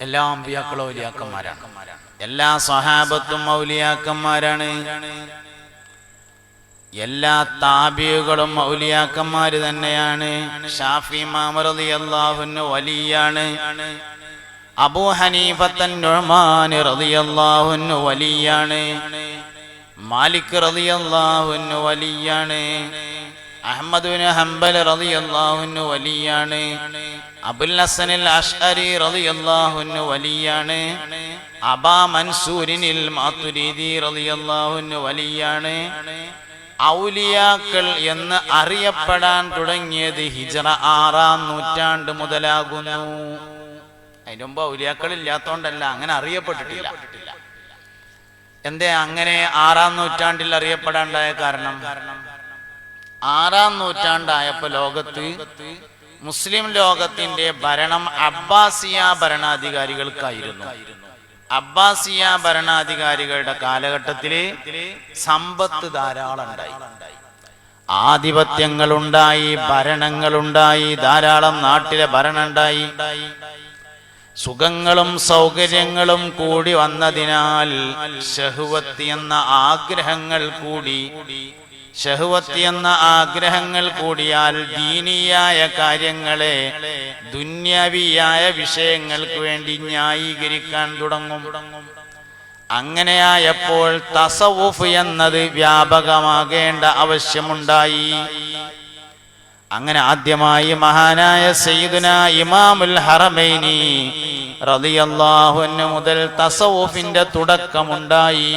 എല്ലാ അമ്പിയാക്കളും ഔലിയാക്കന്മാരാണ്. എല്ലാ സ്വഹാബത്തും ഔലിയാക്കന്മാരാണ്. എല്ലാ താബിഉകളും ഔലിയാക്കന്മാര് തന്നെയാണ്. ഷാഫി ഇമാം റളിയല്ലാഹു അൻഹു വലിയാണ്. അബൂ ഹനീഫത്തൻ നുഅ്മാൻ റളിയല്ലാഹു അൻഹു വലിയാണ്. മാലിക് റളിയല്ലാഹു അൻഹു വലിയാണ്. അഹ്മദ് ബിൻ ഹംബൽ റളിയല്ലാഹു അൻഹു വലിയാണ്. അബുൽ ഹസനിൽ അശ്അരി റളിയല്ലാഹു അൻഹു വലിയാണ്. അബാ മൻസൂരിനിൽ മാതുരീദി റളിയല്ലാഹു അൻഹു വലിയാണ്. ഔലിയാക്കൾ എന്ന് അറിയപ്പെടാൻ തുടങ്ങിയത് ഹിജ്റ 6-ാം നൂറ്റാണ്ട് മുതലാകുന്നു. അതിന് മുമ്പ് ഔലിയാക്കൾ ഇല്ലാത്തോണ്ടല്ല, അങ്ങനെ അറിയപ്പെട്ടിട്ടില്ല. എന്തേ അങ്ങനെ 6-ാം നൂറ്റാണ്ടിൽ അറിയപ്പെടാണ്ടായ കാരണം? 6-ാം നൂറ്റാണ്ടായപ്പോ ലോകത്ത് മുസ്ലിം ലോകത്തിന്റെ ഭരണം അബ്ബാസിയ ഭരണാധികാരികൾക്കായിരുന്നു. അബ്ബാസിയ ഭരണാധികാരികളുടെ കാലഘട്ടത്തില് സമ്പത്ത് ധാരാളം ഉണ്ടായി, ആധിപത്യങ്ങളുണ്ടായി, ഭരണങ്ങളുണ്ടായി, ധാരാളം നാട്ടിലെ ഭരണം ഉണ്ടായി. സുഖങ്ങളും സൗകര്യങ്ങളും കൂടി വന്നതിനാൽ ശഹ്വത്ത് എന്ന ആഗ്രഹങ്ങൾ കൂടി. ശഹ്വത്ത് എന്ന ആഗ്രഹങ്ങൾ കൂടിയാൽ ദീനിയായ കാര്യങ്ങളെ ദുന്യവിയായ വിഷയങ്ങൾക്ക് വേണ്ടി ന്യായീകരിക്കാൻ തുടങ്ങും. അങ്ങനെയായപ്പോൾ തസവുഫ് എന്നത് വ്യാപകമാകേണ്ട ആവശ്യമുണ്ടായി. അങ്ങനെ ആദ്യമായി മഹാനായ സയ്യിദുനാ ഇമാമുൽ ഹറമൈനി റളിയല്ലാഹു അൻഹു മുതൽ തസവുഫിന്റെ തുടക്കമുണ്ടായി.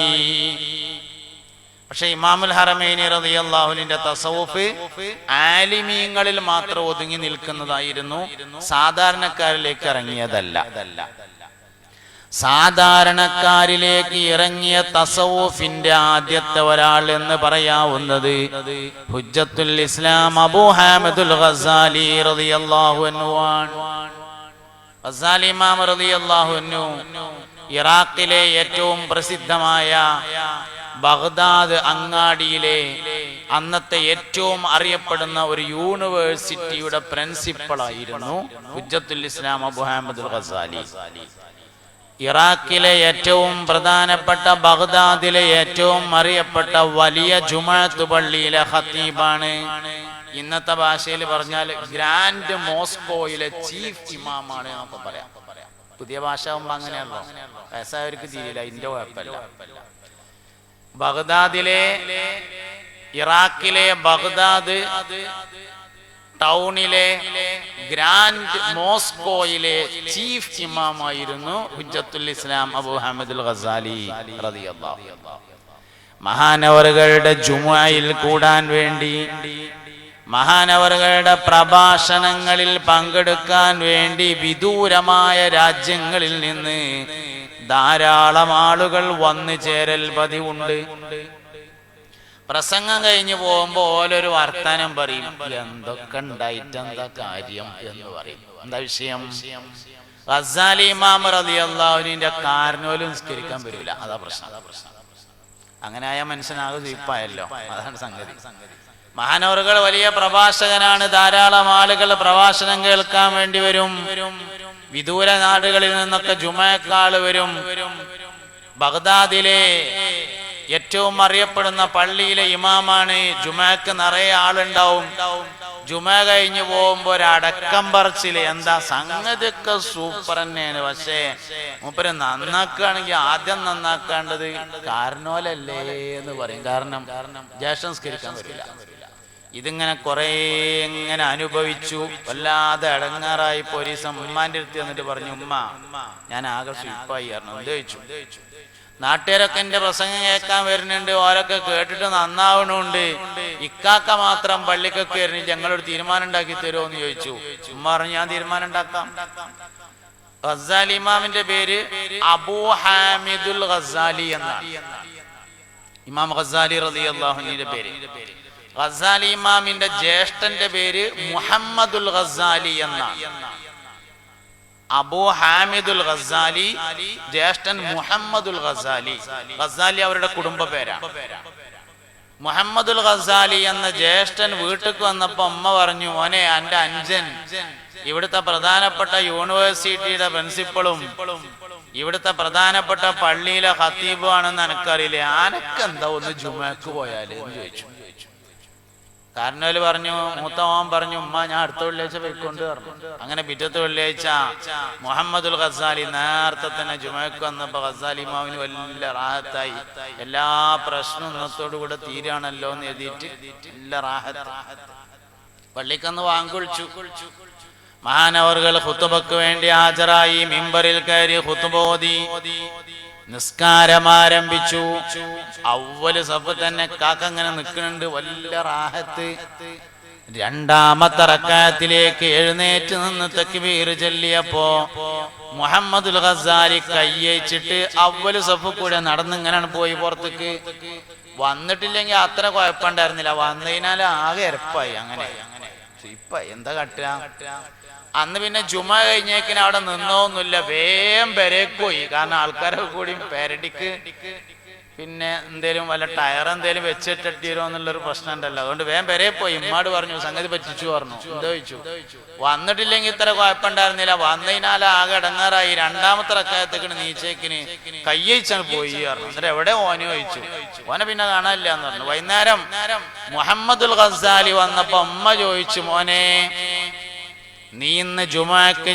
പക്ഷെ ഇമാമുൽ ഹറമൈനി റളിയല്ലാഹു അൻഹുവിന്റെ തസവുഫ് ആലിമീങ്ങളിൽ മാത്രം ഒതുങ്ങി നിൽക്കുന്നതായിരുന്നു, സാധാരണക്കാരിലേക്ക് ഇറങ്ങിയതല്ല. സാധാരണക്കാരിലേക്ക് ഇറങ്ങിയ തസവുഫിന്റെ ആദ്യത്തെ ഒരാൾ എന്ന് പറയാവുന്നത് ഹുജ്ജത്തുൽ ഇസ്ലാം അബൂ ഹാമിദുൽ ഗസാലി റളിയല്ലാഹു അൻഹു ആണ്. ഗസാലി ഇമാം റളിയല്ലാഹു അൻഹു ഇറാഖിലെ ഏറ്റവും പ്രസിദ്ധമായ ബഗ്ദാദ് അങ്ങാടിയിലെ അന്നത്തെ ഏറ്റവും അറിയപ്പെടുന്ന ഒരു യൂണിവേഴ്സിറ്റിയുടെ പ്രിൻസിപ്പൽ ആയിരുന്നു ഹുജ്ജത്തുൽ ഇസ്ലാം അബൂ ഹാമിദുൽ ഗസാലി. ഇറാഖിലെ ഏറ്റവും പ്രധാനപ്പെട്ട, ബഗ്ദാദിലെ ഏറ്റവും അറിയപ്പെട്ട വലിയ ജുമുഅത്ത് പള്ളിയിലെ ഖത്തീബാണ്. ഇന്നത്തെ ഭാഷയിൽ പറഞ്ഞാൽ ഗ്രാൻഡ് മോസ്കോയിലെ ചീഫ് ഇമാമാണ് എന്നൊക്കെ പറയാം. പുതിയ ഭാഷ ആകുമ്പോ അങ്ങനെയാണല്ലോ, വയസ്സായവർക്ക് തീരില്ല, ഇതിന്റെ കുഴപ്പമില്ല. ബഗ്ദാദിലെ, ഇറാഖിലെ ബഗ്ദാദ് ടൗണിലെ ഗ്രാൻഡ് മോസ്കോയിലെ ചീഫ് ഇമാമായിരുന്നു ഹുജ്ജത്തുൽ ഇസ്ലാം അബൂ ഹാമിദുൽ ഗസാലി റളിയല്ലാഹു അൻഹു. മഹാനവറുകളുടെ ജുമുഅയിൽ കൂടാൻ വേണ്ടി, മഹാനവറുകളുടെ പ്രഭാഷണങ്ങളിൽ പങ്കെടുക്കാൻ വേണ്ടി വിദൂരമായ രാജ്യങ്ങളിൽ നിന്ന് ധാരാളം ആളുകൾ വന്നു ചേരൽ പതിവുണ്ട്. പ്രസംഗം കഴിഞ്ഞു പോകുമ്പോ ഓരോരു വർത്താനം പറയും, എന്തൊക്കെ ഉണ്ടായിട്ട് എന്താ കാര്യം എന്ന് പറയും. എന്താ വിഷയം? ഗസാലി ഇമാം റളിയല്ലാഹു അൻഹുവിന്റെ കാരണോലും നിസ്കരിക്കാൻ വരില്ല, അതാ പ്രശ്നം. അങ്ങനെ ആയ മനുഷ്യനാകെ സ്വീപ്പായല്ലോ, അതാണ് സംഗതി. മഹാനവറുകൾ വലിയ പ്രഭാഷകനാണ്, ധാരാളം ആളുകൾ പ്രഭാഷണം കേൾക്കാൻ വേണ്ടി വരും. വിദൂര നാടുകളിൽ നിന്നൊക്കെ ജുമുഅക്കാള് വരും. ബഗ്ദാദിലെ ഏറ്റവും അറിയപ്പെടുന്ന പള്ളിയിലെ ഇമാമാണ്. ജുമുഅക്ക് നിറയെ ആളുണ്ടാവും. ജുമുഅ കഴിഞ്ഞു പോകുമ്പോ ഒരു അടക്കം പറച്ചില്, എന്താ സംഗതിയൊക്കെ സൂപ്പർ തന്നെയാണ്, പക്ഷേ മൂപ്പര് നന്നാക്കുകയാണെങ്കിൽ ആദ്യം നന്നാക്കേണ്ടത് കാരണോലല്ലേ എന്ന് പറയും. കാരണം ജ്യേഷ്ഠ നിസ്കരിക്കാൻ വരില്ല. ഇതിങ്ങനെ കുറെ ഇങ്ങനെ അനുഭവിച്ചു, വല്ലാതെ അടങ്ങാറായി. പോലീസം ഉമ്മാന്റെ അടുത്ത് എന്നിട്ട് പറഞ്ഞു, ഉമ്മ ഞാൻ ആകെ സ്വീപ്പായി ആയിരുന്നു. എന്ത് ചോദിച്ചു? നാട്ടുകാരൊക്കെ എന്റെ പ്രസംഗം കേൾക്കാൻ വരുന്നുണ്ട്, ഓരൊക്കെ കേട്ടിട്ട് നന്നാവണുണ്ട്, ഇക്കാക്ക മാത്രം പള്ളിക്കൊക്കെ വരുന്നില്ല, ഞങ്ങളൊരു തീരുമാനം ഉണ്ടാക്കി തരുമോ എന്ന് ചോദിച്ചു. ഉമ്മ പറഞ്ഞു, ഞാൻ തീരുമാനം ഉണ്ടാക്കാം. ഗസാലി ഇമാമിന്റെ പേര് അബൂ ഹാമിദുൽ ഗസാലി എന്നാണ്. ഇമാം ഗസാലി റളിയല്ലാഹു അൻഹുവിന്റെ പേര്. ഗസാലി ഇമാമിന്റെ ജ്യേഷ്ഠന്റെ പേര് മുഹമ്മദുൽ ഗസാലി എന്നാണ്. അബൂ ഹാമിദുൽ ഗസാലി, ജ്യേഷ്ഠൻ മുഹമ്മദുൽ ഗസാലി. ഗസാലി അവരുടെ കുടുംബ പേരാണ്. മുഹമ്മദുൽ ഗസാലി എന്ന ജ്യേഷ്ഠൻ വീട്ടിൽ വന്നപ്പോ അമ്മ പറഞ്ഞു, മോനെ എന്റെ അഞ്ചൻ ഇവിടുത്തെ പ്രധാനപ്പെട്ട യൂണിവേഴ്സിറ്റിയുടെ പ്രിൻസിപ്പളും ഇവിടുത്തെ പ്രധാനപ്പെട്ട പള്ളിയിലെ ഖത്തീബും ആണെന്ന് എനിക്കറിയില്ലേ. ആനക്കെന്താ ഒന്ന് ജുമക്ക് പോയാല് എന്ന് ചോദിച്ചു. കാരണവര് പറഞ്ഞു, മൂത്ത മോൻ പറഞ്ഞു, ഉമ്മ ഞാൻ അടുത്ത വെള്ളിയാഴ്ച പോയിക്കൊണ്ട് പറഞ്ഞു. അങ്ങനെ പിറ്റത്തെ വെള്ളിയാഴ്ച മുഹമ്മദുൽ ഖസാലി നേരത്തെ തന്നെ ജുമക്ക് വന്നപ്പോ ഖസാലി ഇമാമിന് വലിയ റാഹത്തായി. എല്ലാ പ്രശ്നവും ഇന്നത്തോടു കൂടെ തീരാണല്ലോ എന്ന് എഴുതിയിട്ട് എല്ലാ റാഹത്ത്. പള്ളിക്കന്ന് വാങ്കുളിച്ചു. മഹാനവറുകൾ ഖുതുബക്ക് വേണ്ടി ഹാജരായി. മിമ്പറിൽ കയറി ഖുതുബ ഓതി. നിസ്കാരം ആരംഭിച്ചു. അവല് സഫ് തന്നെ കാക്കങ്ങനെ നിൽക്കുന്നുണ്ട്, വലിയ റാഹത്ത്. രണ്ടാമത്തെ റക്അത്തിലേക്ക് എഴുന്നേറ്റ് നിന്ന് തക്ബീർ ചൊല്ലിയപ്പോ മുഹമ്മദുൽ ഖസാലി കയ്യച്ചിട്ട് അവല് സഫ് കൂടെ നടന്നിങ്ങനെയാണ് പോയി പുറത്തേക്ക്. വന്നിട്ടില്ലെങ്കിൽ അത്ര കുഴപ്പമുണ്ടായിരുന്നില്ല, വന്നതിനാൽ ആകെ എരപ്പായി. അങ്ങനെ ഇപ്പൊ എന്താ കട്ടുക. അന്ന് പിന്നെ ജുമ കഴിഞ്ഞേക്കിന് അവിടെ നിന്നോന്നില്ല, വേഗം പെരേക്ക് പോയി. കാരണം ആൾക്കാരൊക്കെ കൂടി പെരടിക്ക് പിന്നെ എന്തേലും വല്ല ടയർ എന്തേലും വെച്ചിട്ടോ എന്നുള്ളൊരു പ്രശ്നം ഉണ്ടല്ലോ. അതുകൊണ്ട് വേഗം പെരേ പോയി. ഇമ്മാട് പറഞ്ഞു സംഗതി പറ്റിച്ചു പറഞ്ഞു. എന്താ ചോദിച്ചു. വന്നിട്ടില്ലെങ്കിൽ ഇത്ര കുഴപ്പമുണ്ടായിരുന്നില്ല, വന്നതിനാൽ ആകെ ഇടങ്ങാറായി. രണ്ടാമത്തെ റക്അത്തേക്ക് നീച്ചേക്കിന് കയ്യച്ചാണ് പോയി പറഞ്ഞു. എന്നിട്ട് എവിടെ ഓന് ചോദിച്ചു. ഓനെ പിന്നെ കാണാനില്ല എന്ന് പറഞ്ഞു. വൈകുന്നേരം മുഹമ്മദുൽ ഖസാലി വന്നപ്പോ അമ്മ ചോദിച്ചു, മോനെ നീ ഇന്ന് ജുമക്ക്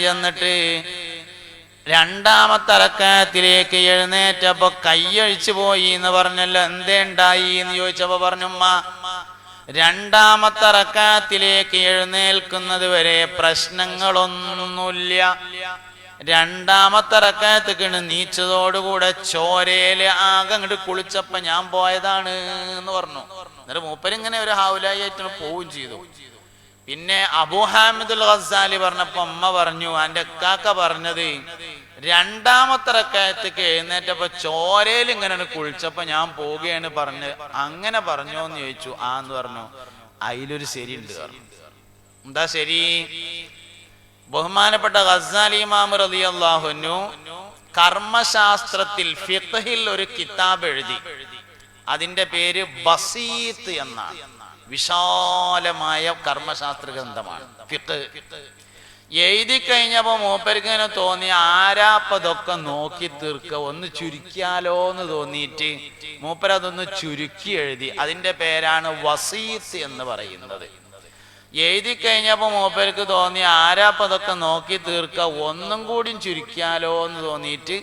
ചെന്നിട്ട് രണ്ടാമത്തെ റക്അത്തിലേക്ക് എഴുന്നേറ്റപ്പോ കയ്യഴിച്ചു പോയി എന്ന് പറഞ്ഞല്ലോ, എന്തേ ഉണ്ടായി എന്ന് ചോദിച്ചപ്പോ പറഞ്ഞു, ഉമ്മ രണ്ടാമത്തെ റക്അത്തിലേക്ക് എഴുന്നേൽക്കുന്നത് വരെ പ്രശ്നങ്ങളൊന്നുമില്ല. രണ്ടാമത്തെ റക്അത്തേക്ക് നീച്ചതോടുകൂടെ ചോരയില് ആകെ അങ്ങോട്ട് കുളിച്ചപ്പോ ഞാൻ പോയതാണ് എന്ന് പറഞ്ഞു. എന്നിട്ട് മൂപ്പരിങ്ങനെ ഒരു ഹൗലായി ആയിട്ട് പോവുകയും ചെയ്തു. പിന്നെ അബൂ ഹാമിദുൽ ഖസാലി പറഞ്ഞപ്പോ അമ്മ പറഞ്ഞു, എന്റെ കാക്ക പറഞ്ഞത് രണ്ടാമത്തെ റക്അത്തേക്ക് എഴുന്നേറ്റപ്പോ ചോരയിൽ ഇങ്ങനെ കുളിച്ചപ്പോ ഞാൻ പോവുകയാണ് പറഞ്ഞ്. അങ്ങനെ പറഞ്ഞോ എന്ന് ചോദിച്ചു. എന്ന് പറഞ്ഞു. അതിലൊരു ശരിയുണ്ട് പറഞ്ഞു. എന്താ ശരി? ബഹുമാനപ്പെട്ട ഖസാലി ഇമാം റളിയല്ലാഹു അൻഹു കർമ്മശാസ്ത്രത്തിൽ ഫിഖ്ഹിൽ ഒരു കിതാബ് എഴുതി. അതിന്റെ പേര് ബസീത്ത് എന്നാണ്. വിശാലമായ കർമ്മശാസ്ത്ര ഗ്രന്ഥമാണ് ഫിഖ്. എഴുതി കഴിഞ്ഞപ്പോ മൂപ്പർക്ക് ഇങ്ങനെ തോന്നി, ആരാപ്പതൊക്കെ നോക്കി തീർക്ക, ഒന്ന് ചുരുക്കിയാലോ എന്ന് തോന്നിയിട്ട് മൂപ്പരതൊന്ന് ചുരുക്കി എഴുതി. അതിന്റെ പേരാണ് വസീത്ത് എന്ന് പറയുന്നത്. എഴുതി കഴിഞ്ഞപ്പോ മൂപ്പർക്ക് തോന്നി, ആരാപ്പതൊക്കെ നോക്കി തീർക്ക, ഒന്നും കൂടി ചുരുക്കിയാലോ എന്ന് തോന്നിയിട്ട്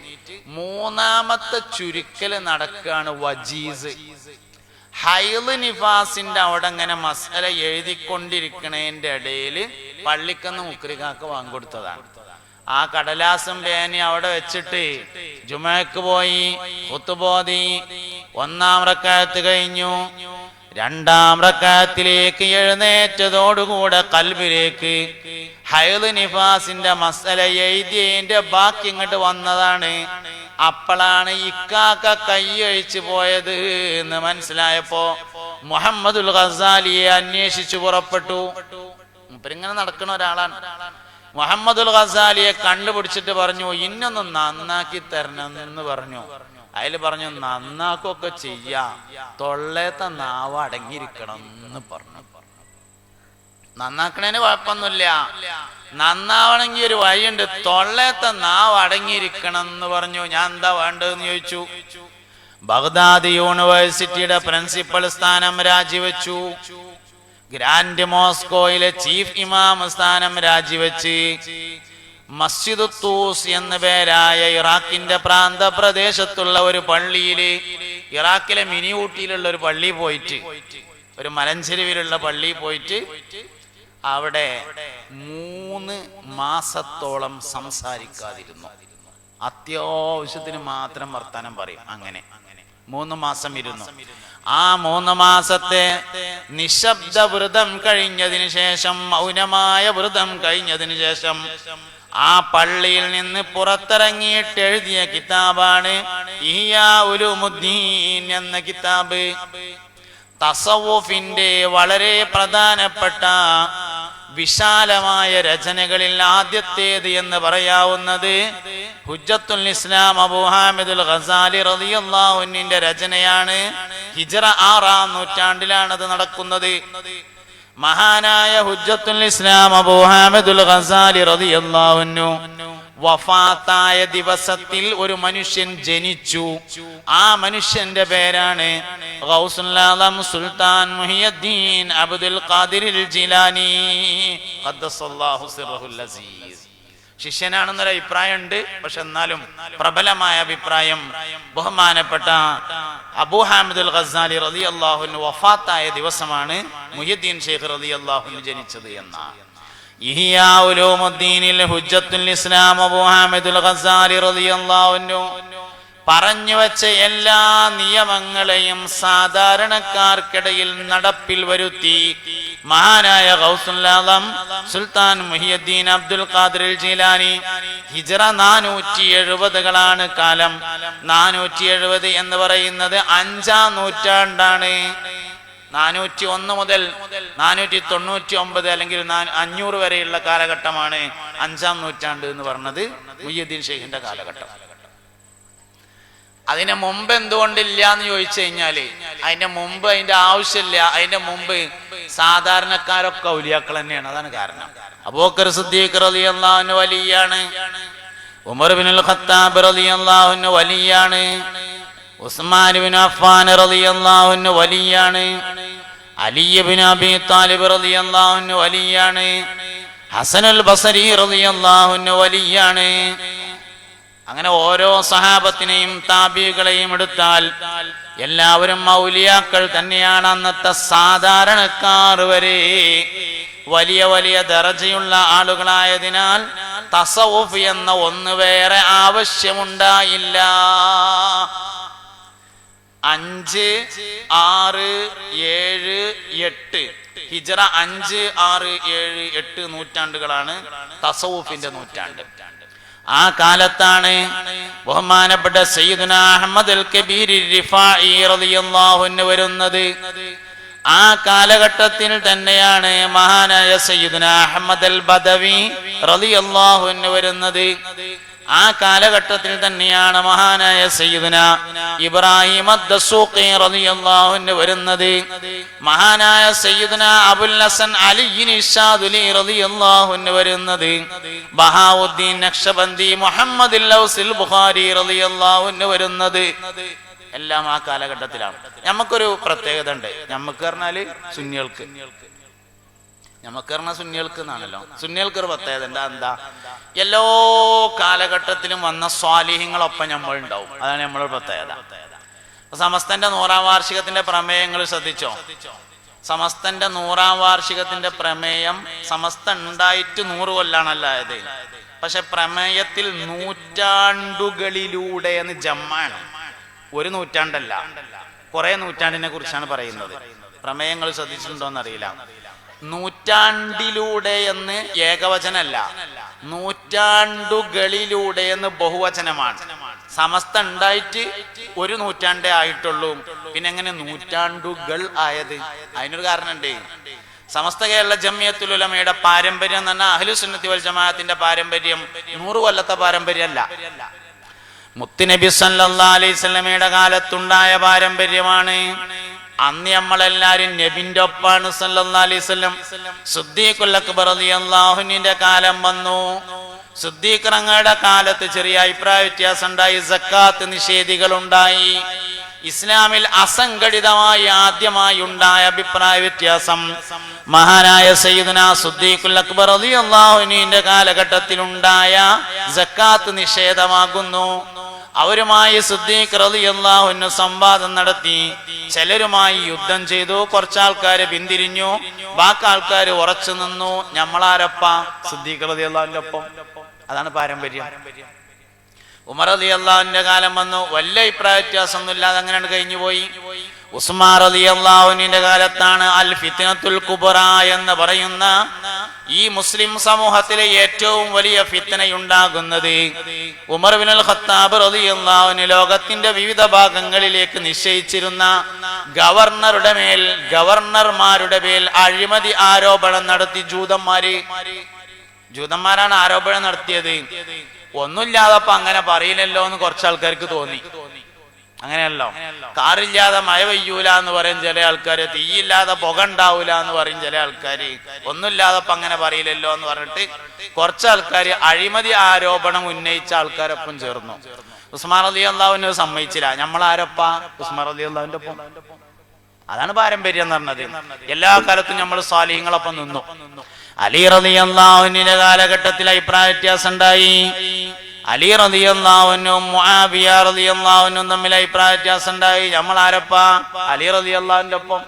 മൂന്നാമത്തെ ചുരുക്കല് നടക്കുകയാണ് വജീസ്. ഹൈള് നിഫാസിന്റെ അവിടെ അങ്ങനെ മസല എഴുതിക്കൊണ്ടിരിക്കണേന്റെ ഇടയിൽ പള്ളിക്കന്ന് മുക്രിക്കാക്ക് വാങ്ങിക്കൊടുത്തതാണ്. ആ കടലാസും പേനി അവിടെ വെച്ചിട്ട് ജുമക്ക് പോയി, ഖുതുബോദി. ഒന്നാം റക്അത്ത് കഴിഞ്ഞു. രണ്ടാം റക്അത്തിലേക്ക് എഴുന്നേറ്റതോടുകൂടെ കൽബിലേക്ക് ഹൈള് നിഫാസിന്റെ മസല എഴുതിയതിന്റെ ബാക്കി ഇങ്ങോട്ട് വന്നതാണ്. അപ്പോഴാണ് ഇക്കാക്ക കൈയഴിച്ചു പോയത് എന്ന് മനസ്സിലായപ്പോ മുഹമ്മദുൽ ഖസാലിയെ അന്വേഷിച്ചു പുറപ്പെട്ടു. ഇങ്ങനെ നടക്കുന്ന ഒരാളാണ്. മുഹമ്മദുൽ ഖസാലിയെ കണ്ടുപിടിച്ചിട്ട് പറഞ്ഞു, ഇന്നൊന്ന് നന്നാക്കി തരണം എന്ന് പറഞ്ഞു. അതിൽ പറഞ്ഞു, നന്നാക്കൊക്കെ ചെയ്യാം, തൊള്ളേത്തെ നാവ് അടങ്ങിയിരിക്കണം എന്ന് പറഞ്ഞു. നന്നാക്കണേന് കുഴപ്പമൊന്നുമില്ല, നന്നാവണമെങ്കിൽ ഒരു വഴിയുണ്ട്, തൊള്ളേത്തെ നാവ് അടങ്ങിയിരിക്കണം എന്ന് പറഞ്ഞു. ഞാൻ എന്താ വേണ്ടതെന്ന് ചോദിച്ചു. ബഗ്ദാദ് യൂണിവേഴ്സിറ്റിയുടെ പ്രിൻസിപ്പൽ സ്ഥാനം രാജിവെച്ചു. ഗ്രാൻഡ് മോസ്കോയിലെ ചീഫ് ഇമാം സ്ഥാനം രാജിവെച്ച് മസ്ജിദ് തൂസ് എന്ന പേരായ ഇറാഖിന്റെ പ്രാന്തപ്രദേശത്തുള്ള ഒരു പള്ളിയില്, ഇറാഖിലെ മിനി ഊട്ടിയിലുള്ള ഒരു പള്ളി പോയിട്ട്, ഒരു മലഞ്ചെരുവിലുള്ള പള്ളി പോയിട്ട് അവിടെ 3 മാസത്തോളം സംസാരിക്കാതിരുന്നു. അത്യാവശ്യത്തിന് മാത്രം വർത്താനം പറയും. അങ്ങനെ 3 മാസം ഇരുന്നു. ആ 3 മാസത്തെ നിശബ്ദ വ്രതം കഴിഞ്ഞതിന് ശേഷം, മൗനമായ വ്രതം കഴിഞ്ഞതിന് ശേഷം ആ പള്ളിയിൽ നിന്ന് പുറത്തിറങ്ങിയിട്ട് എഴുതിയ കിതാബാണ് ഇഹ്യാ ഉലൂമുദ്ദീൻ എന്ന കിതാബ്. തസവ്വുഫിന്റെ വളരെ പ്രധാനപ്പെട്ട വിശാലമായ രചനകളിൽ ആദ്യത്തേത് എന്ന് പറയാവുന്നത് ഹുജ്ജത്തുൽ ഇസ്ലാം അബൂ ഹാമിദുൽ ഖസാലി റളിയല്ലാഹു അൻഹുവിന്റെ രചനയാണ് ഹിജ്റ 6-ാം നൂറ്റാണ്ടിലാണത് നടക്കുന്നത്. മഹാനായ ഹുജ്ജത്തുൽ ഇസ്ലാം അബൂ ഹാമിദുൽ ഗസാലി റളിയല്ലാഹു അൻഹു വഫാത്തായ ദിവസത്തിൽ ഒരു മനുഷ്യൻ ജനിച്ചു. ആ മനുഷ്യന്റെ പേരാണ് ഗൗസുൽ ആലം സുൽത്താൻ മുഹിയുദ്ദീൻ അബ്ദുൽ ഖാദിർ ജിലാനി ഖദ്ദസല്ലാഹു സിർറഹുൽ അസീസ്. ശിഷ്യനാണെന്നൊരു അഭിപ്രായം ഉണ്ട്. പക്ഷെ എന്നാലും പ്രബലമായ അഭിപ്രായം ബഹുമാനപ്പെട്ട അബൂ ഹാമിദുൽ ഗസാലി റളിയല്ലാഹു അൻഹു വഫാത്തായ ദിവസമാണ് മുഹിയുദ്ദീൻ ശൈഖ് റളിയല്ലാഹു അൻഹു ജനിച്ചത് എന്നാണ്. ഇഹ്യാ ഉലൂമുദ്ദീനിൽ ഹുജ്ജത്തുൽ ഇസ്ലാം അബൂ ഹാമിദുൽ ഗസാലി റളിയല്ലാഹു അൻഹു പറഞ്ഞു വെച്ച എല്ലാ നിയമങ്ങളെയും സാധാരണക്കാർക്കിടയിൽ നടപ്പിൽ വരുത്തി മഹാനായ ഗൗസുൽ ആലം സുൽത്താൻ മുഹിയുദ്ദീൻ അബ്ദുൽ ഖാദിർ ജിലാനി ഹിജ്റ 470കളാണ് കാലം. 470 എന്ന് പറയുന്നത് 5-ാം നൂറ്റാണ്ടാണ്. 401 മുതൽ 499 അല്ലെങ്കിൽ 500 വരെയുള്ള കാലഘട്ടമാണ് 5-ാം നൂറ്റാണ്ട് എന്ന് പറഞ്ഞത് മുഹിയുദ്ദീൻ ഷെയ്ഖിന്റെ കാലഘട്ടം. അതിന് മുമ്പ് എന്തുകൊണ്ടില്ല എന്ന് ചോദിച്ചു കഴിഞ്ഞാല് അതിന്റെ മുമ്പ് അതിന്റെ ആവശ്യമില്ല. അതിന്റെ മുമ്പ് സാധാരണക്കാരൊക്കെ ഔലിയാക്കൾ തന്നെയാണ്. അതാണ് കാരണം. അബൂബക്കർ സിദ്ദീഖ് റളിയല്ലാഹു അൻഹു വലിയാണ്. ഉമർ ഇബ്നുൽ ഖത്താബ് റളിയല്ലാഹു അൻഹു വലിയാണ്. ഉസ്മാൻ ഇബ്നു അഫ്ഫാൻ റളിയല്ലാഹു അൻഹു വലിയാണ്. അലി ഇബ്നു അബീ താലിബ് റളിയല്ലാഹു അൻഹു വലിയാണ്. ഹസനുൽ ബസരി റളിയല്ലാഹു അൻഹു വലിയാണ്. അങ്ങനെ ഓരോ സഹാബത്തിനെയും താബികളെയും എടുത്താൽ എല്ലാവരും ഔലിയാക്കൾ തന്നെയാണ്. അന്നത്തെ സാധാരണക്കാർ വരെ വലിയ വലിയ ദറജയുള്ള ആളുകളായതിനാൽ തസവുഫ് എന്ന ഒന്ന് വേറെ ആവശ്യമുണ്ടായില്ല. 5, 6, 7, 8 ഹിജ്റ 5, 6, 7, 8 നൂറ്റാണ്ടുകളാണ് തസവുഫിന്റെ നൂറ്റാണ്ട്. ആ കാലത്താണ് ബഹുമാനപ്പെട്ട സയ്യിദുനാ അഹ്മദ് അൽ കബീർ റിഫാഇ റളിയല്ലാഹു അൻഹു വരുന്നത്. ആ കാലഘട്ടത്തിൽ തന്നെയാണ് മഹാനായ സയ്യിദുനാ അഹ്മദ് അൽ ബദവി റളിയല്ലാഹു അൻഹു വരുന്നത്. ആ കാലഘട്ടത്തിൽ തന്നെയാണ് മഹാനായ സയ്യിദുനാ ഇബ്രാഹിം അദ്ദസൂഖി റളിയല്ലാഹു അൻഹു വരുന്നത്. മഹാനായ സയ്യിദുനാ അബുൽ ഹസൻ അലി നിഷാദുലി റളിയല്ലാഹു അൻഹു വരുന്നത്. ബഹാവുദ്ദീൻ നഖ്ശബന്ദി മുഹമ്മദ് ലൗസിൽ ബുഖാരി റളിയല്ലാഹു അൻഹു വരുന്നത്. എല്ലാം ആ കാലഘട്ടത്തിലാണ്. നമുക്കൊരു പ്രത്യേകത ഉണ്ട്. നമുക്ക് പറഞ്ഞാല് സുന്നികൾക്ക്, നമുക്ക് പറഞ്ഞാൽ സുന്നികൾക്ക് എന്നാണല്ലോ. സുന്നികൾക്ക് ഒരു പ്രത്യേകത ഉണ്ട്. എന്താ? എല്ലാ കാലഘട്ടത്തിലും വന്ന സ്വാലിഹ്യങ്ങളൊപ്പം നമ്മൾ ഉണ്ടാവും. അതാണ് നമ്മളൊരു പ്രത്യേകത. സമസ്തന്റെ 100-ാം വാർഷികത്തിന്റെ പ്രമേയങ്ങൾ ശ്രദ്ധിച്ചോ? സമസ്തന്റെ 100-ാം വാർഷികത്തിന്റെ പ്രമേയം സമസ്ത ഉണ്ടായിട്ട് 100 കൊല്ലാണല്ലോ ആയത്. പക്ഷെ പ്രമേയത്തിൽ നൂറ്റാണ്ടുകളിലൂടെ എന്ന് ജമ്മാണ്. ഒരു നൂറ്റാണ്ടല്ല, കുറെ നൂറ്റാണ്ടിനെ കുറിച്ചാണ് പറയുന്നത്. പ്രമേയങ്ങൾ ശ്രദ്ധിച്ചിട്ടുണ്ടോന്നറിയില്ല. നൂറ്റാണ്ടിലൂടെ എന്ന് ഏകവചനല്ല, നൂറ്റാണ്ടുകളിലൂടെ എന്ന് ബഹുവചനമാണ്. സമസ്ത ഉണ്ടായിട്ട് ഒരു നൂറ്റാണ്ടേ ആയിട്ടുള്ളൂ. പിന്നെ എങ്ങനെ നൂറ്റാണ്ടുകൾ ആയത്? അതിനൊരു കാരണമുണ്ട്. സമസ്ത കേരള ജംഇയ്യത്തുൽ ഉലമയുടെ പാരമ്പര്യം എന്ന് പറഞ്ഞാൽ അഹ്ലു സുന്നത്തി വൽ ജമാഅത്തിന്റെ പാരമ്പര്യം 100 കൊല്ലത്തെ പാരമ്പര്യമല്ല. മുത്തുനബി സല്ലല്ലാഹു അലൈഹി വസല്ലമയുടെ കാലത്തുണ്ടായ പാരമ്പര്യമാണ്. അന്ന് നമ്മളെല്ലാരും നബിന്റെ ഒപ്പാണ് സല്ലല്ലാഹു അലൈഹി വസല്ലം. സിദ്ദീഖുൽ അക്ബർ റളിയല്ലാഹു അൻഹുവിന്റെ കാലം വന്നു. സിദ്ദീഖ് തങ്ങളുടെ കാലത്ത് ചെറിയ അഭിപ്രായ വ്യത്യാസം ഉണ്ടായി. സക്കാത്ത് നിഷേധികൾ ഉണ്ടായി. ഇസ്ലാമിൽ അസംഘടിതമായി ആദ്യമായി ഉണ്ടായ അഭിപ്രായ വ്യത്യാസം മഹാനായ സയ്യിദുനാ സിദ്ദീഖുൽ അക്ബർ റളിയല്ലാഹു അൻഹുവിന്റെ കാലഘട്ടത്തിൽ ഉണ്ടായ സക്കാത്ത് നിഷേധമാകുന്നു. അവരുമായി സിദ്ദീഖ് റളിയല്ലാഹു അൻഹു സംവാദം നടത്തി. ചിലരുമായി യുദ്ധം ചെയ്തു. കുറച്ചാൾക്കാര് പിന്തിരിഞ്ഞു, ബാക്കി ആൾക്കാർ ഉറച്ചു നിന്നു. നമ്മളാരപ്പ? സിദ്ദീഖ് റളിയല്ലാഹു അൻഹുവിന്റെ ഒപ്പം. അതാണ് പാരമ്പര്യം. ഉമർ റളിയല്ലാഹുവിന്റെ കാലം വന്നു. വലിയ അഭിപ്രായ വ്യത്യാസമൊന്നും ഇല്ലാതെ അങ്ങനെയാണ് കഴിഞ്ഞു പോയി. ഉസ്മാൻ റളിയല്ലാഹു അൻഹുവിന്റെ കാലത്താണ് അൽ ഫിത്നത്തുൽ കുബ്ര എന്ന് പറയുന്ന ഈ മുസ്ലിം സമൂഹത്തിലെ ഏറ്റവും വലിയ ഫിത്നയുണ്ടാകുന്നത്. ഉമർ ഇബ്നുൽ ഖത്താബ് റളിയല്ലാഹു അൻഹു ലോകത്തിന്റെ വിവിധ ഭാഗങ്ങളിലേക്ക് നിശ്ചയിച്ചിരുന്ന ഗവർണർമാരുടെ മേൽ അഴിമതി ആരോപണം നടത്തി. ജൂതന്മാരാണ് ആരോപണം നടത്തിയത്. ഒന്നുമില്ലാതപ്പോ അങ്ങനെ പറയില്ലല്ലോ എന്ന് കുറച്ചാൾക്കാർക്ക് തോന്നി. അങ്ങനെയല്ലോ. കാറില്ലാതെ മഴ പെയ്യൂല എന്ന് പറയും ചില ആൾക്കാര്, തീയില്ലാതെ പുക ഉണ്ടാവൂല എന്ന് പറയും ചില ആൾക്കാര്, ഒന്നുമില്ലാതെ അങ്ങനെ പറയില്ലല്ലോ എന്ന് പറഞ്ഞിട്ട് കുറച്ച് ആൾക്കാര് അഴിമതി ആരോപണം ഉന്നയിച്ച ആൾക്കാരൊപ്പം ചേർന്നു. ഉസ്മാൻ റളിയല്ലാഹുവിനെ സമ്മതിച്ചില്ല. നമ്മളാരൊപ്പാ? ഉസ്മാൻ റളിയല്ലാഹുവിന്റെ ഒപ്പം. അതാണ് പാരമ്പര്യം എന്ന് പറഞ്ഞത്. എല്ലാ കാലത്തും നമ്മൾ സ്വാലിഹീങ്ങളൊപ്പം നിന്നു. അലി റളിയല്ലാഹുവിന്റെ കാലഘട്ടത്തിൽ അഭിപ്രായ വ്യത്യാസം ഉണ്ടായി. അലി റളിയല്ലാഹുവിനും മുആവിയ റളിയല്ലാഹുവിനും തമ്മിൽ അഭിപ്രായ വ്യത്യാസം ഉണ്ടായി. നമ്മൾ ആരപ്പാ? അലി റളിയല്ലാഹുവിന്റെ ഒപ്പം.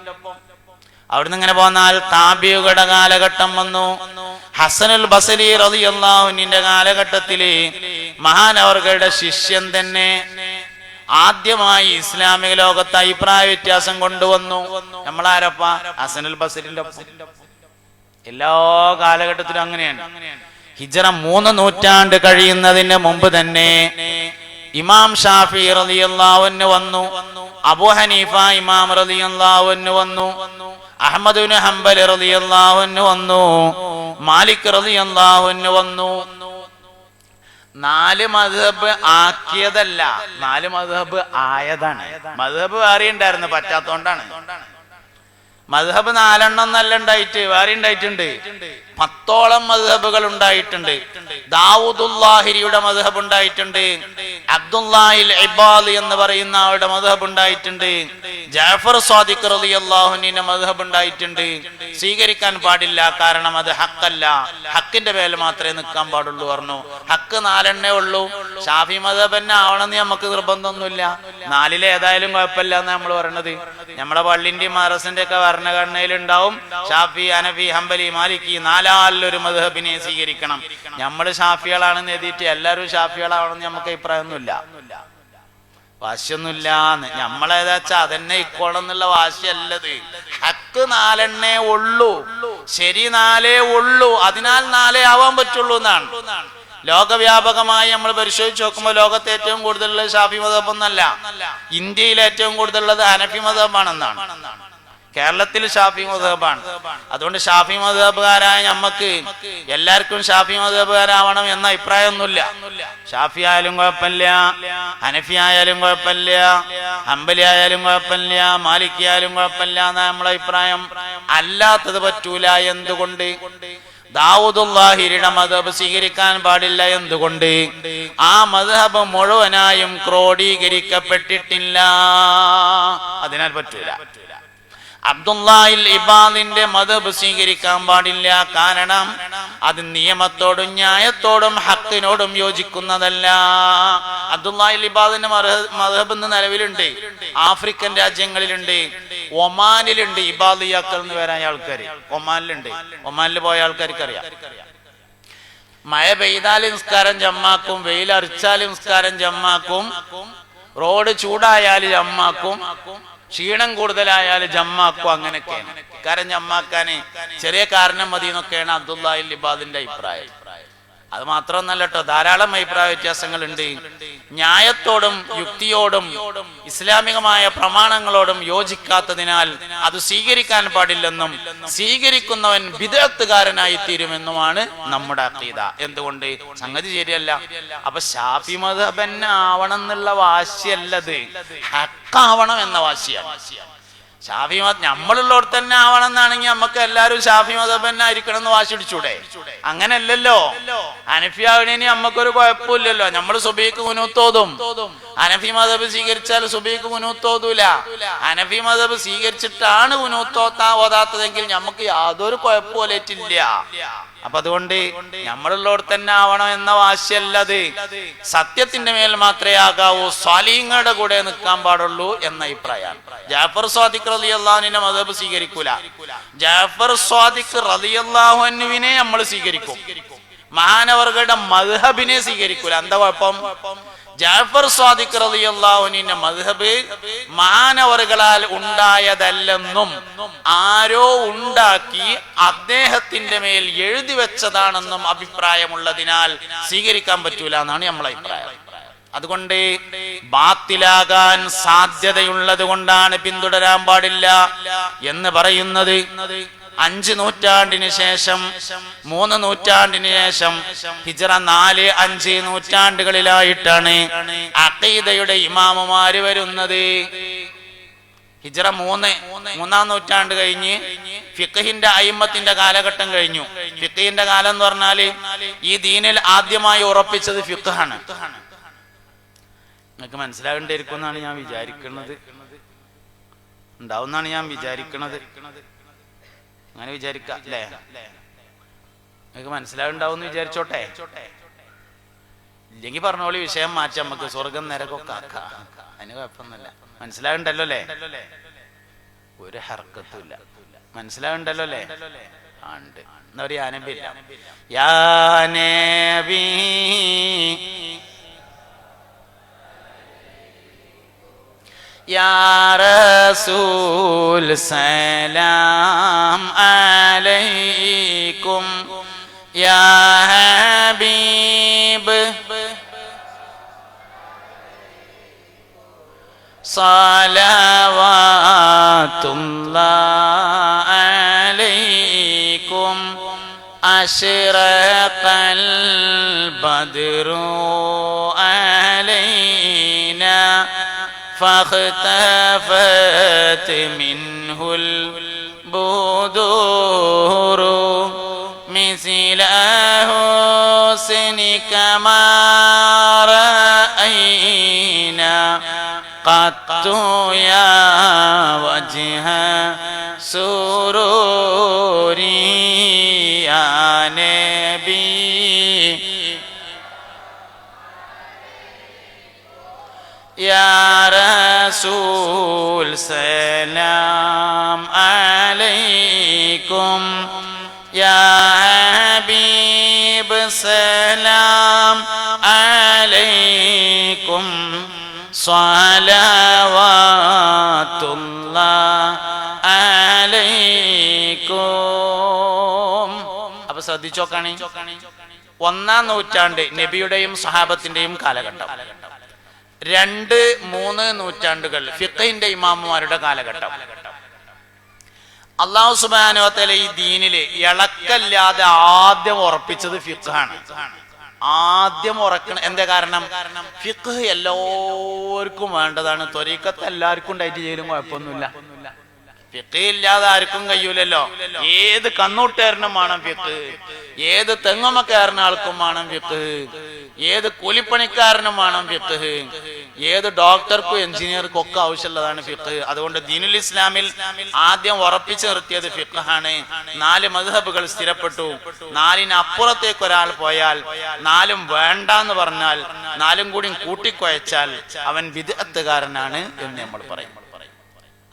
അവിടുന്ന് ഇങ്ങനെ പോന്നാൽ താബിയുടെ കാലഘട്ടം വന്നു. ഹസനുൽ ബസരി റളിയല്ലാഹുവിന്റെ കാലഘട്ടത്തില് മഹാനവർകളുടെ ശിഷ്യൻ തന്നെ ആദ്യമായി ഇസ്ലാമിക ലോകത്ത് അഭിപ്രായ വ്യത്യാസം കൊണ്ടുവന്നു. നമ്മളാരപ്പാ? ഹസനുൽ ബസരിന്റെ ഒപ്പം. എല്ലാ കാലഘട്ടത്തിലും അങ്ങനെയാണ്. ഹിജ്റ 3 നൂറ്റാണ്ട് കഴിയുന്നതിന് മുമ്പ് തന്നെ ഇമാം ഷാഫി റളിയല്ലാഹു അൻഹു വന്നു, അബൂ ഹനീഫ ഇമാം റളിയല്ലാഹു അൻഹു വന്നു, അഹ്മദ് ഇബ്നു ഹംബൽ റളിയല്ലാഹു അൻഹു വന്നു, മാലിക് റളിയല്ലാഹു അൻഹു വന്നു. 4 മദ്ഹബ് ആക്കിയതല്ല, 4 മദ്ഹബ് ആയതാണ്. മദ്ഹബ് വേറെ ഉണ്ടായിരുന്നു, പറ്റാത്തോണ്ടാണ്. മദ്ഹബ് 4 നല്ല ഉണ്ടായിട്ട് വേറെ ഉണ്ടായിട്ടുണ്ട്. 10ഓളം മദ്ഹബുകൾ ഉണ്ടായിട്ടുണ്ട്. ദാവൂദുല്ലാഹിരിയുടെ മദ്ഹബ് ഉണ്ടായിട്ടുണ്ട്. അബ്ദുല്ലാഹിൽ ഇബാദ് എന്ന് പറയുന്ന ആളുടെ മദ്ഹബ് ഉണ്ടായിട്ടുണ്ട്. ജഅഫർ സാദിഖ് റളിയല്ലാഹു അൻഹുവിന്റെ മദ്ഹബ് ഉണ്ടായിട്ടുണ്ട്. സ്വീകരിക്കാൻ പാടില്ല, കാരണം അത് ഹക്കല്ല, ഹക്കിന്റെ പേരിൽ മാത്രമേ നിൽക്കാൻ പാടുള്ളൂ പറഞ്ഞു. ഹക്ക് 4 ഉള്ളൂ. ഷാഫി മദ്ഹബ് തന്നെ ആവണമെന്ന് നമുക്ക് നിർബന്ധമൊന്നുമില്ല. 4 ഏതായാലും കുഴപ്പമില്ല എന്ന് നമ്മൾ പറയണത്. നമ്മുടെ പള്ളിന്റെയും മദ്രസിന്റെ ഒക്കെ ഭരണഘടനയിൽ ഉണ്ടാവും ഷാഫി, ഹനഫി, ഹംബലി, മാലിക്കി 4 മദ്ഹബിനെ സ്വീകരിക്കണം. നമ്മൾ ഷാഫികളാണെന്ന് എഴുതിയിട്ട് എല്ലാവരും ഷാഫികളാവണമെന്ന് നമുക്ക് അഭിപ്രായമൊന്നുമില്ല, വാശിയൊന്നുമില്ല. നമ്മളേതാ വെച്ചാ അതന്നെ ഇക്കോണം എന്നുള്ള വാശിയല്ലത്. ഹക്ക് 4 ഉള്ളൂ, ശരി 4 ഉള്ളൂ, അതിനാൽ 4 ആവാൻ പറ്റുള്ളൂ എന്നാണ്. ലോകവ്യാപകമായി നമ്മൾ പരിശോധിച്ച് നോക്കുമ്പോൾ ലോകത്ത് ഏറ്റവും കൂടുതലുള്ളത് ഷാഫി മദ്ഹബ് എന്നല്ല, ഇന്ത്യയിൽ ഏറ്റവും കൂടുതലുള്ളത് ഹനഫി മദ്ഹബാണെന്നാണ്. കേരളത്തിൽ ഷാഫി മദ്ഹബാണ്. അതുകൊണ്ട് ഷാഫി മദ്ഹബുകാരായ നമുക്ക് എല്ലാവർക്കും ഷാഫി മദ്ഹബുകാരാവണം എന്ന അഭിപ്രായമൊന്നുമില്ല. ഷാഫി ആയാലും കുഴപ്പമില്ല, ഹനഫി ആയാലും കുഴപ്പമില്ല, ഹംബലി ആയാലും കുഴപ്പമില്ല, മാലിക്കി ആയാലും കുഴപ്പമില്ല എന്നാ നമ്മളെ അഭിപ്രായം. അല്ലാത്തത് പറ്റൂല. എന്തുകൊണ്ട്? ദാവൂദുല്ലാഹിരിയുടെ മദ്ഹബ് സ്വീകരിക്കാൻ പാടില്ല. എന്തുകൊണ്ട്? ആ മദ്ഹബ് മുഴുവനായും ക്രോഡീകരിക്കപ്പെട്ടിട്ടില്ല, അതിനാൽ പറ്റൂല. അബ്ദുല്ലാഹിൽ ഇബാദിന്റെ മദ്ഹബ് സ്വീകരിക്കാൻ പാടില്ല, കാരണം അത് നിയമത്തോടും ന്യായത്തോടും ഹക്കിനോടും യോജിക്കുന്നതല്ല. അബ്ദുല്ലാഹിൽ ഇബാദിന്റെ മദ്ഹബ് ഇന്ന് നിലവിലുണ്ട്, ആഫ്രിക്കൻ രാജ്യങ്ങളിലുണ്ട്, ഒമാനിലുണ്ട്. ഇബാദിയാക്കൾ എന്ന് വരാൻ ആൾക്കാര് ഒമാനിലുണ്ട്. ഒമാനിൽ പോയ ആൾക്കാർക്ക് അറിയാം. മഴ പെയ്താൽ നിസ്കാരം ജമ്മാക്കും, വെയിലറിച്ചാൽ നിസ്കാരം ജമ്മാക്കും, റോഡ് ചൂടായാൽ ജമ്മാക്കും, ക്ഷീണം കൂടുതലായാൽ ജമ്മാക്കും. അങ്ങനെയൊക്കെയാണ്. കാരണം ജമ്മാക്കാന് ചെറിയ കാരണം മതി എന്നൊക്കെയാണ് അബ്ദുല്ലാഹിൽ ഇബാദിന്റെ അഭിപ്രായം. അത് മാത്രമൊന്നല്ല കേട്ടോ, ധാരാളം അഭിപ്രായ വ്യത്യാസങ്ങളുണ്ട്. ന്യായത്തോടും യുക്തിയോടും ഇസ്ലാമികമായ പ്രമാണങ്ങളോടും യോജിക്കാത്തതിനാൽ അത് സ്വീകരിക്കാൻ പാടില്ലെന്നും സ്വീകരിക്കുന്നവൻ ബിദ്അത്തുകാരനായി തീരുമെന്നുമാണ് നമ്മുടെ അഖീദ. എന്തുകൊണ്ട്? സംഗതി ശരിയല്ല. അപ്പൊ ഷാഫി മദ്ഹബ് തന്നെ ആവണം എന്നുള്ള വാശിയല്ലത്, ഹക്കാവണം എന്ന വാശിയാണ്. ഷാഫി മദ്ഹബ് നമ്മളുള്ളവർ തന്നെ ആവണം എന്നാണെങ്കിൽ നമുക്ക് എല്ലാവരും ഷാഫി മദ്ഹബ് തന്നെ ആയിരിക്കണം എന്ന് വാശി പിടിച്ചൂടെ? അങ്ങനല്ലല്ലോ. ഹനഫി ആവണേന് നമുക്കൊരു കുഴപ്പമില്ലല്ലോ. നമ്മൾ സുബഹിക്ക് ഖുനൂത്ത് ഓതും. ഹനഫി മദ്ഹബ് സ്വീകരിച്ചാൽ സുബഹിക്ക് ഖുനൂത്ത് ഓതൂല. ഹനഫി മദ്ഹബ് സ്വീകരിച്ചിട്ടാണ് ഖുനൂത്ത് ഓതാത്തതെങ്കിൽ നമുക്ക് യാതൊരു കുഴപ്പമില്ല. അപ്പൊ അതുകൊണ്ട് നമ്മളുള്ളവർ തന്നെ ആവണം എന്ന വാശിയല്ലത്. സത്യത്തിന്റെ മേൽ മാത്രമേ ആകാവൂ, സ്വാലിഹീങ്ങളുടെ കൂടെ നിൽക്കാൻ പാടുള്ളൂ എന്ന അഭിപ്രായമാണ്. ജഅഫർ സാദിഖ് റളിയല്ലാഹു അൻഹുവിന്റെ മദ്ഹബ് സ്വീകരിക്കൂല. ജഅഫർ സാദിഖ് റളിയല്ലാഹു അൻഹുവിനെ നമ്മൾ സ്വീകരിക്കും, മഹാനവർകളുടെ മദ്ഹബിനെ സ്വീകരിക്കൂല. എന്താ കുഴപ്പം? ജഅഫർ സാദിഖ് റളിയല്ലാഹു അൻഹുവിന്റെ മദ്ഹബ് മഹാനവറുകളാൽ ഉണ്ടായതല്ലെന്നും ആരോ ഉണ്ടാക്കി അദ്ദേഹത്തിന്റെ മേൽ എഴുതി വെച്ചതാണെന്നും അഭിപ്രായമുള്ളതിനാൽ സ്വീകരിക്കാൻ പറ്റൂല എന്നാണ് നമ്മളെ അഭിപ്രായം. അതുകൊണ്ട് ബാത്തിലാകാൻ സാധ്യതയുള്ളത് കൊണ്ടാണ് പിന്തുടരാൻ പാടില്ല എന്ന് പറയുന്നത്. 5 നൂറ്റാണ്ടിന് ശേഷം 3 നൂറ്റാണ്ടിന് ശേഷം ഹിജ്റ 4, 5 നൂറ്റാണ്ടുകളിലായിട്ടാണ് അഖീദയുടെ ഇമാമുമാര് വരുന്നത്. ഹിജ്റ 3-മൂന്നാം നൂറ്റാണ്ട് കഴിഞ്ഞ് ഫിഖ്ഹിന്റെ അയിമ്മത്തിന്റെ കാലഘട്ടം കഴിഞ്ഞു. ഫിഖ്ഹിന്റെ കാലം എന്ന് പറഞ്ഞാല് ഈ ദീനിൽ ആദ്യമായി ഉറപ്പിച്ചത് ഫിഖ്ഹാണ്. നിങ്ങൾക്ക് മനസ്സിലാകേണ്ടിയിരിക്കും എന്നാണ് ഞാൻ വിചാരിക്കുന്നത്. ഉണ്ടാവുന്നാണ് ഞാൻ വിചാരിക്കുന്നത്. അങ്ങനെ വിചാരിക്കാം അല്ലേ? നിങ്ങൾക്ക് മനസ്സിലാവുണ്ടാവും എന്ന് വിചാരിച്ചോട്ടെ. ഇല്ലെങ്കിൽ പറഞ്ഞോളി, വിഷയം മാറ്റാം, നമുക്ക് സ്വർഗം നരകൊക്കെ ആക്കാം, അതിന് കുഴപ്പമൊന്നുമില്ല. മനസ്സിലാകണ്ടല്ലോ അല്ലേ? ഒരു ഹർക്കത്തും ഇല്ല. മനസ്സിലാകണ്ടല്ലോ അല്ലേ? ഉണ്ട്. എന്താ പറയുക? യാനബില്ല. യാ നബി യാ റസൂൽ സലാം അലൈക്കും യാ ഹബീബ് സലവാത്തുല്ലാഹി അലൈക്കും അശ്റഖൽ ബദ്റു അലൈനാ فاختفت منه البدور مثل حسنك ما رأينا قط يا وجه سروري يا نبي يا رسول سلام عليكم يا حبيب سلام عليكم صلوات الله عليكم. അപ്പൊ ശ്രദ്ധിച്ചോക്കാണി, 1-ാം നൂറ്റാണ്ട് നബിയുടെയും സഹാബത്തിന്റെയും കാലഘട്ടം, 2-3 നൂറ്റാണ്ടുകൾ ഫിഖ്ഹിന്റെ ഇമാമുമാരുടെ കാലഘട്ടം. അല്ലാഹു സുബ്ഹാനഹു വ തആല ഈ ദീനില് ഇളക്കല്ലാതെ ആദ്യം ഉറപ്പിച്ചത് ഫിഖ്ഹാണ്. ആദ്യം ഉറക്കണം. എന്താ കാരണം? ഫിഖ്ഹ് എല്ലാവർക്കും വേണ്ടതാണ്. ത്വരീഖത്ത് എല്ലാവർക്കും ഉണ്ടായിട്ട് ചെയ്യലും കുഴപ്പമൊന്നുമില്ല. ഫിഖ് ഇല്ലാതെ ആർക്കും കഴിയൂലല്ലോ. ഏത് കണ്ണൂട്ടുകാരനും വേണം ഫിഖ്, ഏത് തെങ്ങുമക്കാരൻ ആൾക്കും വേണം ഫിഖ്, ഏത് കൂലിപ്പണിക്കാരനും വേണം ഫിഖ്, ഏത് ഡോക്ടർക്കും എഞ്ചിനീയർക്കും ഒക്കെ ആവശ്യമുള്ളതാണ് ഫിഖ്. അതുകൊണ്ട് ദീനുൽ ഇസ്ലാമിൽ ആദ്യം ഉറപ്പിച്ചു നിർത്തിയത് ഫിഖ്ഹാണ്. 4 മദ്ഹബുകൾ സ്ഥിരപ്പെട്ടു. 4-ന് അപ്പുറത്തേക്ക് ഒരാൾ പോയാൽ, 4ഉം വേണ്ടെന്ന് പറഞ്ഞാൽ, 4ഉം കൂടി കൂട്ടിക്കുഴച്ചാൽ അവൻ ബിദ്അത്തുകാരനാണ് എന്ന് നമ്മൾ പറയും.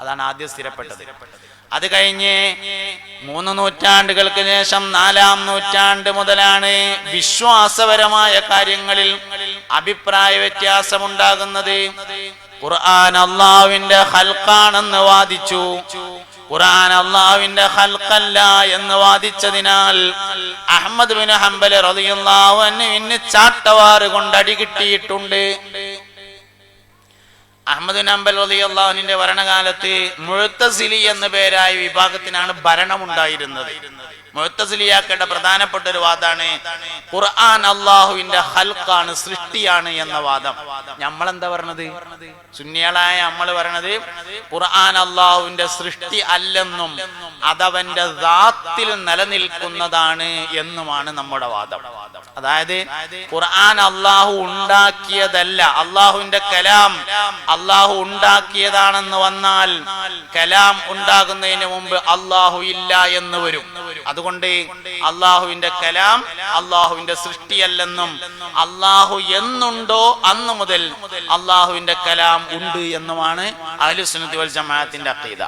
അതാണ് ആദ്യം സ്ഥിരപ്പെട്ടത്. അത് കഴിഞ്ഞ് 3 നൂറ്റാണ്ടുകൾക്ക് ശേഷം 4-ാം നൂറ്റാണ്ട് മുതലാണ് വിശ്വാസപരമായ കാര്യങ്ങളിൽ അഭിപ്രായ വ്യത്യാസമുണ്ടാകുന്നത്. ഖുർആൻ അല്ലാഹുവിന്റെ ഖൽഖാണെന്ന് വാദിച്ചു. ഖുർആൻ അല്ലാഹുവിന്റെ ഖൽഖല്ല എന്ന് വാദിച്ചതിനാൽ അഹ്മദ് ബിൻ ഹംബൽ റളിയല്ലാഹു അൻഹുവിന് ചാട്ടവാറ് കൊണ്ട് അടി കിട്ടിയിട്ടുണ്ട്. അഹ്മദ് ബിൻ ഹംബൽ റളിയല്ലാഹു അൻഹുവിന്റെ ഭരണകാലത്ത് മുഅ്തസിലി എന്ന പേരായ വിഭാഗത്തിനാണ് ഭരണമുണ്ടായിരുന്നത്. മുഅ്തസിലിയാക്കളുടെ പ്രധാനപ്പെട്ട ഒരു വാദമാണ് ഖുർആൻ അല്ലാഹുവിന്റെ ഖൽഖാണ്, സൃഷ്ടിയാണ് എന്ന വാദം. നമ്മളെന്താ പറഞ്ഞത്? സുന്നികളായ നമ്മൾ പറഞ്ഞത് ഖുർആൻ അല്ലാഹുവിന്റെ സൃഷ്ടി അല്ലെന്നും അതവന്റെ ദാത്തിൽ നിലനിൽക്കുന്നതാണ് എന്നുമാണ് നമ്മുടെ വാദം. അതായത് ഖുർആൻ അല്ലാഹു ഉണ്ടാക്കിയതല്ല, അല്ലാഹുവിന്റെ കലാം അല്ലാഹു ഉണ്ടാക്കിയതാണെന്ന് വന്നാൽ കലാം ഉണ്ടാകുന്നതിന് മുമ്പ് അല്ലാഹു ഇല്ല എന്ന് വരും. അതുകൊണ്ട് അല്ലാഹുവിന്റെ കലാം അല്ലാഹുവിന്റെ സൃഷ്ടിയല്ലെന്നും അല്ലാഹു എന്നുണ്ടോ അന്ന് മുതൽ അല്ലാഹുവിന്റെ കലാം ഉണ്ട് എന്നുമാണ് അഹ്ലുസുന്നത്തി വൽ ജമാഅത്തിന്റെ അഖീദ.